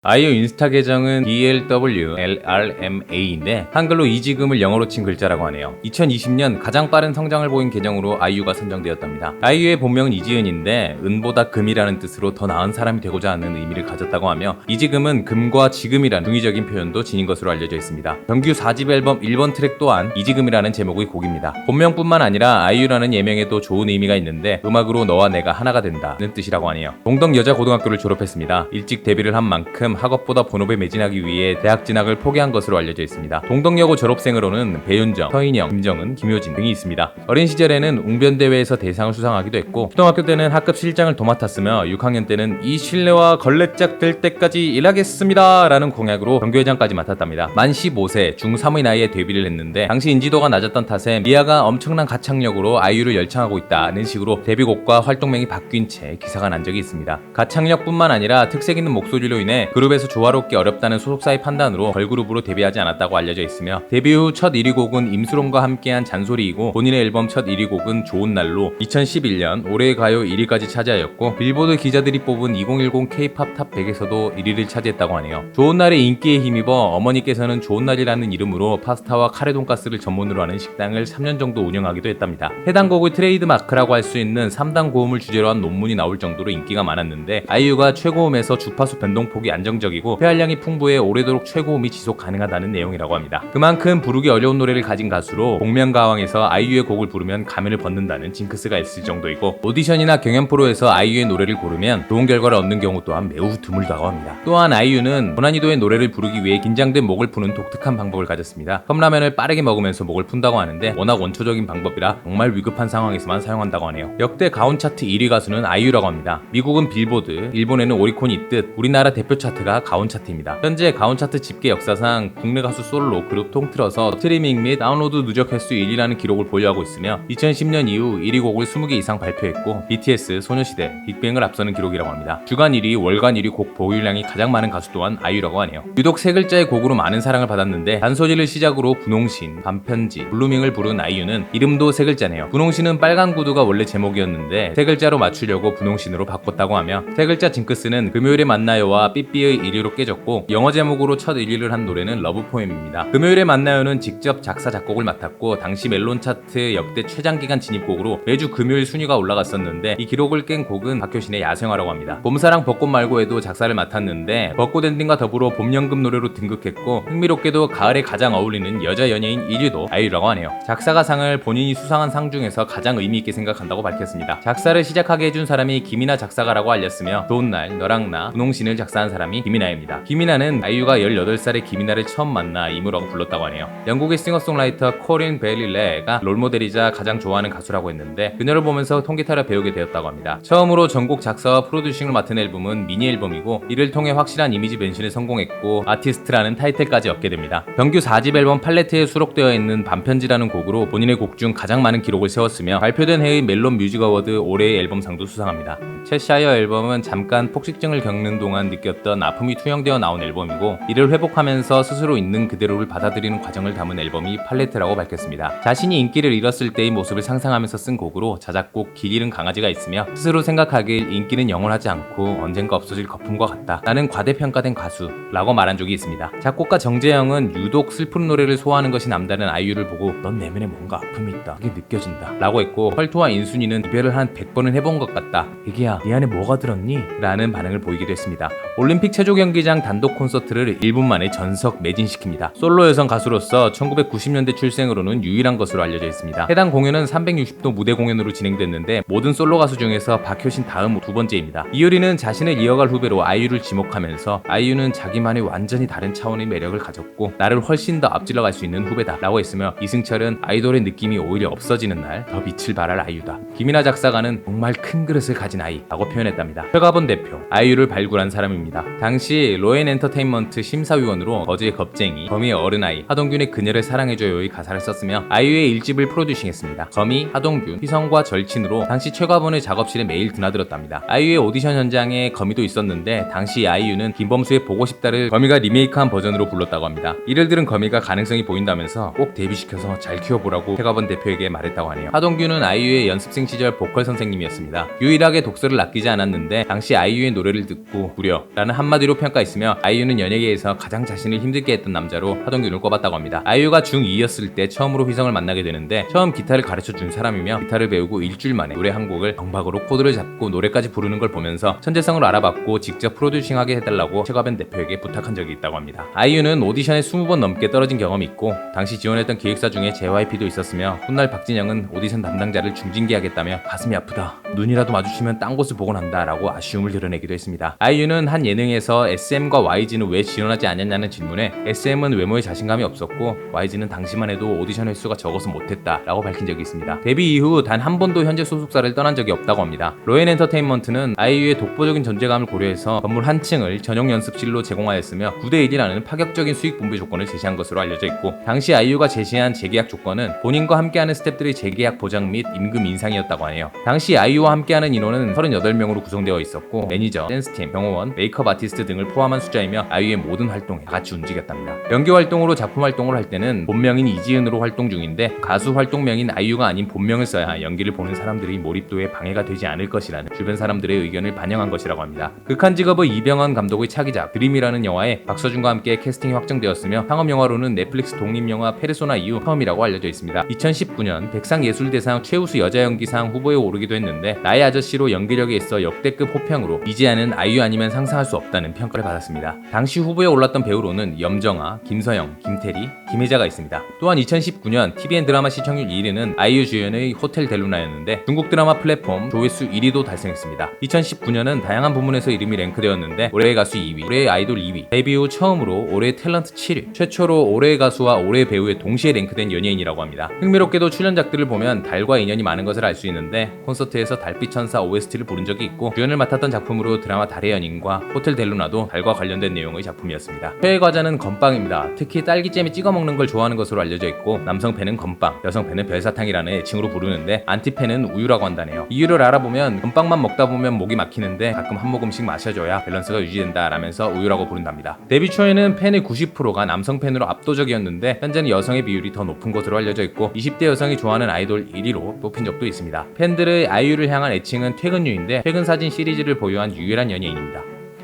아이유 인스타 계정은 DLWLRMA인데 한글로 이지금을 영어로 친 글자라고 하네요. 2020년 가장 빠른 성장을 보인 계정으로 아이유가 선정되었답니다. 아이유의 본명은 이지은인데 은보다 금이라는 뜻으로 더 나은 사람이 되고자 하는 의미를 가졌다고 하며 이지금은 금과 지금이라는 중의적인 표현도 지닌 것으로 알려져 있습니다. 정규 4집 앨범 1번 트랙 또한 이지금이라는 제목의 곡입니다. 본명뿐만 아니라 아이유라는 예명에도 좋은 의미가 있는데 음악으로 너와 내가 하나가 된다는 뜻이라고 하네요. 동덕 여자고등학교를 졸업했습니다. 일찍 데뷔를 한 만큼 학업보다 본업에 매진하기 위해 대학 진학을 포기한 것으로 알려져 있습니다. 동덕여고 졸업생으로는 배윤정, 서인영, 김정은, 김효진 등이 있습니다. 어린 시절에는 웅변대회에서 대상을 수상하기도 했고 초등학교 때는 학급 실장을 도맡았으며 6학년 때는 이 실내와 걸레짝 될 때까지 일하겠습니다 라는 공약으로 전교회장까지 맡았답니다. 만 15세 중3의 나이에 데뷔를 했는데 당시 인지도가 낮았던 탓에 미아가 엄청난 가창력으로 아이유를 열창하고 있다는 식으로 데뷔곡과 활동명이 바뀐 채 기사가 난 적이 있습니다. 가창력뿐만 아니라 특색 있는 목소리로 인해 그룹에서 조화롭기 어렵다는 소속사의 판단으로 걸그룹으로 데뷔하지 않았다고 알려져 있으며 데뷔 후 첫 1위 곡은 임수롱과 함께한 잔소리이고 본인의 앨범 첫 1위 곡은 좋은 날로 2011년 올해의 가요 1위까지 차지하였고 빌보드 기자들이 뽑은 2010 K-POP 탑 100에서도 1위를 차지했다고 하네요. 좋은 날의 인기에 힘입어 어머니께서는 좋은 날이라는 이름으로 파스타와 카레 돈가스를 전문으로 하는 식당을 3년 정도 운영하기도 했답니다. 해당 곡의 트레이드 마크라고 할 수 있는 3단 고음을 주제로 한 논문이 나올 정도로 인기가 많았는데 아이유가 최고음에서 주파수 변동폭이 안정적이고 폐활량이 풍부해 오래도록 최고음이 지속 가능하다는 내용이라고 합니다. 그만큼 부르기 어려운 노래를 가진 가수로 복면가왕에서 아이유의 곡을 부르면 가면을 벗는다는 징크스가 있을 정도이고 오디션이나 경연 프로에서 아이유의 노래를 고르면 좋은 결과를 얻는 경우 또한 매우 드물다고 합니다. 또한 아이유는 고난이도의 노래를 부르기 위해 긴장된 목을 푸는 독특한 방법을 가졌습니다. 컵라면을 빠르게 먹으면서 목을 푼다고 하는데 워낙 원초적인 방법이라 정말 위급한 상황에서만 사용한다고 하네요. 역대 가온 차트 1위 가수는 아이유라고 합니다. 미국은 빌보드, 일본에는 오리콘이 있듯 우리나라 대표 차트가 가온 차트입니다. 현재 가온 차트 집계 역사상 국내 가수 솔로 그룹 통틀어서 스트리밍 및 다운로드 누적 횟수 1위라는 기록을 보유하고 있으며 2010년 이후 1위 곡을 20개 이상 발표했고 BTS, 소녀시대, 빅뱅을 앞서는 기록이라고 합니다. 주간 1위, 월간 1위 곡 보유량이 가장 많은 가수 또한 아이유라고 하네요. 유독 세 글자의 곡으로 많은 사랑을 받았는데 잔소리를 시작으로 분홍신, 반편지, 블루밍을 부른 아이유는 이름도 세 글자네요. 분홍신은 빨간 구두가 원래 제목이었는데 세 글자로 맞추려고 분홍신으로 바꿨다고 하며 세 글자 징크스는 금요일에 만나요와 삐삐의 1위로 깨졌고 영어 제목으로 첫 1위를 한 노래는 러브포엠입니다. 금요일에 만나요는 직접 작사 작곡을 맡았고 당시 멜론 차트 역대 최장기간 진입곡으로 매주 금요일 순위가 올라갔었는데 이 기록을 깬 곡은 박효신의 야생화라고 합니다. 봄사랑 벚꽃 말고에도 작사를 맡았는데 벚꽃 엔딩과 더불어 봄연금 노래로 등극했고 흥미롭게도 가을에 가장 어울리는 여자 연예인 1위도 아이유라고 하네요. 작사가 상을 본인이 수상한 상 중에서 가장 의미있게 생각한다고 밝혔습니다. 작사를 시작하게 해준 사람이 김이나 작사가라고 알렸으며 좋은 날, 너랑 나, 분홍신을 작사한 사람이 김이나입니다. 김이나는 아이유가 18살에 김이나를 처음 만나 이모라고 불렀다고 하네요. 영국의 싱어송라이터 코린 베일리레가 롤모델이자 가장 좋아하는 가수라고 했는데 그녀를 보면서 통기타를 배우게 되었다고 합니다. 처음으로 전곡 작사와 프로듀싱을 맡은 앨범은 미니 앨범이고 이를 통해 확실한 이미지 변신에 성공했고 아티스트라는 타이틀까지 얻게 됩니다. 정규 4집 앨범 팔레트에 수록되어 있는 반편지라는 곡으로 본인의 곡 중 가장 많은 기록을 세웠으며 발표된 해의 멜론 뮤직 어워드 올해의 앨범상도 수상합니다. 챗샤이어 앨범은 잠깐 폭식증을 겪는 동안 느꼈던 아픔이 투영되어 나온 앨범이고 이를 회복하면서 스스로 있는 그대로를 받아들이는 과정을 담은 앨범이 팔레트라고 밝혔습니다. 자신이 인기를 잃었을 때의 모습을 상상하면서 쓴 곡으로 자작곡 길 잃은 강아지가 있으며 스스로 생각하길 인기는 영원하지 않고 언젠가 없어질 거품과 같다. 나는 과대평가된 가수라고 말한 적이 있습니다. 작곡가 정재영은 유독 슬픈 노래를 소화하는 것이 남다른 아이유를 보고 넌 내면에 뭔가 아픔이 있다. 그게 느껴진다. 라고 했고 펄투와 인순이는 이별을 한 100번은 해본 것 같다. 애기야 네 안에 뭐가 들었니? 라는 반응을 보이기도 했습니다. 올림픽 체조 경기장 단독 콘서트를 1분 만에 전석 매진시킵니다. 솔로 여성 가수로서 1990년대 출생으로는 유일한 것으로 알려져 있습니다. 해당 공연은 360도 무대 공연으로 진행됐는데 모든 솔로 가수 중에서 박효신 다음 두 번째입니다. 이효리는 자신을 이어갈 후배로 아이유를 지목하면서 아이유는 자기만의 완전히 다른 차원의 매력을 가졌고 나를 훨씬 더 앞질러 갈 수 있는 후배다 라고 했으며 이승철은 아이돌의 느낌이 오히려 없어지는 날 더 빛을 발할 아이유다. 김이나 작사가는 정말 큰 그릇을 가진 아이 라고 표현했답니다. 최가본 대표 아이유를 발굴한 사람입니다. 당시 로엔 엔터테인먼트 심사위원으로 거지의 겁쟁이, 거미의 어른아이, 하동균의 그녀를 사랑해줘요의 가사를 썼으며 아이유의 1집을 프로듀싱했습니다. 거미, 하동균, 희성과 절친으로 당시 최가본의 작업실에 매일 드나들었답니다. 아이유의 오디션 현장에 거미도 있었는데 당시 아이유는 김범수의 보고 싶다를 거미가 리메이크한 버전으로 불렀다고 합니다. 이를 들은 거미가 가능성이 보인다면서 꼭 데뷔시켜서 잘 키워보라고 최가본 대표에게 말했다고 하네요. 하동균은 아이유의 연습생 시절 보컬 선생님이었습니다. 유일하게 독서를 아끼지 않았는데 당시 아이유의 노래를 듣고 무려 라는 한마디 한마디로 평가했으며 아이유는 연예계에서 가장 자신을 힘들게 했던 남자로 하동균을 꼽았다고 합니다. 아이유가 중2였을 때 처음으로 휘성을 만나게 되는데 처음 기타를 가르쳐준 사람이며 기타를 배우고 일주일 만에 노래 한 곡을 정박으로 코드를 잡고 노래까지 부르는 걸 보면서 천재성을 알아봤고 직접 프로듀싱하게 해달라고 최가변 대표에게 부탁한 적이 있다고 합니다. 아이유는 오디션에 20번 넘게 떨어진 경험이 있고 당시 지원했던 기획사 중에 JYP도 있었으며 훗날 박진영은 오디션 담당자를 중징계하겠다며 가슴이 아프다, 눈이라도 마주치면 딴 곳을 보곤 한다 라고 아쉬움을 드러내기도 했습니다. 아이유는 한 예능에서 SM과 YG는 왜 지원하지 않았냐는 질문에 SM은 외모에 자신감이 없었고 YG는 당시만 해도 오디션 횟수가 적어서 못했다 라고 밝힌 적이 있습니다. 데뷔 이후 단 한 번도 현재 소속사를 떠난 적이 없다고 합니다. 로엔 엔터테인먼트는 아이유의 독보적인 존재감을 고려해서 건물 한 층을 전용 연습실로 제공하였으며 9대1이라는 파격적인 수익 분배 조건을 제시한 것으로 알려져 있고 당시 아이유가 제시한 재계약 조건은 본인과 함께하는 스태프들의 재계약 보장 및 임금 인상이었다고 하네요. 당시 아이유와 함께하는 인원은 38명으로 구성되어 있었고 매니저, 댄스팀, 경호원, 메이크업 아티스트 등을 포함한 숫자이며 아이유의 모든 활동에 다 같이 움직였답니다. 연기 활동으로 작품 활동을 할 때는 본명인 이지은으로 활동 중인데 가수 활동명인 아이유가 아닌 본명을 써야 연기를 보는 사람들이 몰입도에 방해가 되지 않을 것이라는 주변 사람들의 의견을 반영한 것이라고 합니다. 극한 직업의 이병헌 감독의 차기작 드림이라는 영화에 박서준과 함께 캐스팅이 확정되었으며 상업영화로는 넷플릭스 독립영화 페르소나 이후 처음이라고 알려져 있습니다. 2019년 백상예술대상 최우수 여자연기상 후보에 오르기도 했는데 나의 아저씨로 연기력에 있어 역대급 호평으로 이지아는 아이유 아니면 상상할 수 없다는 평가를 받았습니다. 당시 후보에 올랐던 배우로는 염정아, 김서영, 김태리, 김혜자가 있습니다. 또한 2019년 TVN 드라마 시청률 1위는 아이유 주연의 호텔 델루나였는데 중국 드라마 플랫폼 조회수 1위도 달성했습니다. 2019년은 다양한 부문에서 이름이 랭크되었는데 올해의 가수 2위, 올해의 아이돌 2위, 데뷔 후 처음으로 올해의 탤런트 7위, 최초로 올해의 가수와 올해의 배우에 동시에 랭크된 연예인이라고 합니다. 흥미롭게도 출연작들을 보면 달과 인연이 많은 것을 알 수 있는데 콘서트에서 달빛 천사 OST를 부른 적이 있고 주연을 맡았던 작품으로 드라마 달의 연인과 호텔 델루나도 달과 관련된 내용의 작품이었습니다. 최애 과자는 건빵입니다. 특히 딸기잼에 찍어 먹는 걸 좋아하는 것으로 알려져 있고 남성 팬은 건빵, 여성 팬은 별사탕이라는 애칭으로 부르는데 안티 팬은 우유라고 한다네요. 이유를 알아보면 건빵만 먹다 보면 목이 막히는데 가끔 한 모금씩 마셔줘야 밸런스가 유지된다 라면서 우유라고 부른답니다. 데뷔 초에는 팬의 90%가 남성 팬으로 압도적이었는데 현재는 여성의 비율이 더 높은 것으로 알려져 있고 20대 여성이 좋아하는 아이돌 1위로 뽑힌 적도 있습니다. 팬들의 아이유를 향한 애칭은 퇴근유인데 퇴근 사진 시리즈를 보유한 유일한 연예인입니다.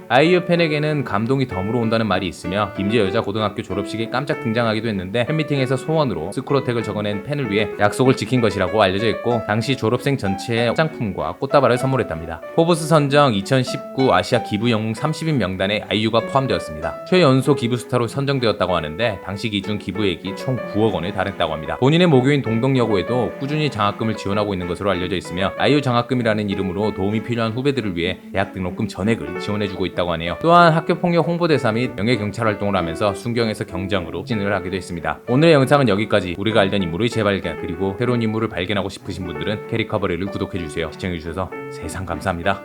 아이유 팬에게는 감동이 덤으로 온다는 말이 있으며 김제 여자 고등학교 졸업식에 깜짝 등장하기도 했는데 팬미팅에서 소원으로 스크로텍을 적어낸 팬을 위해 약속을 지킨 것이라고 알려져 있고 당시 졸업생 전체에 화장품과 꽃다발을 선물했답니다. 포브스 선정 2019 아시아 기부 영웅 30인 명단에 아이유가 포함되었습니다. 최연소 기부스타로 선정되었다고 하는데 당시 기준 기부액이 총 9억 원에 달했다고 합니다. 본인의 모교인 동덕여고에도 꾸준히 장학금을 지원하고 있는 것으로 알려져 있으며 아이유 장학금이라는 이름으로 도움이 필요한 후배들을 위해 대학 등록금 전액을 지원해주고 있다고 하네요. 또한 학교폭력 홍보대사 및 명예경찰 활동을 하면서 순경에서 경장으로 진을 하기도 했습니다. 오늘의 영상은 여기까지. 우리가 알던 인물의 재발견 그리고 새로운 인물을 발견하고 싶으신 분들은 캐리커버리를 구독해주세요. 시청해주셔서 세상 감사합니다.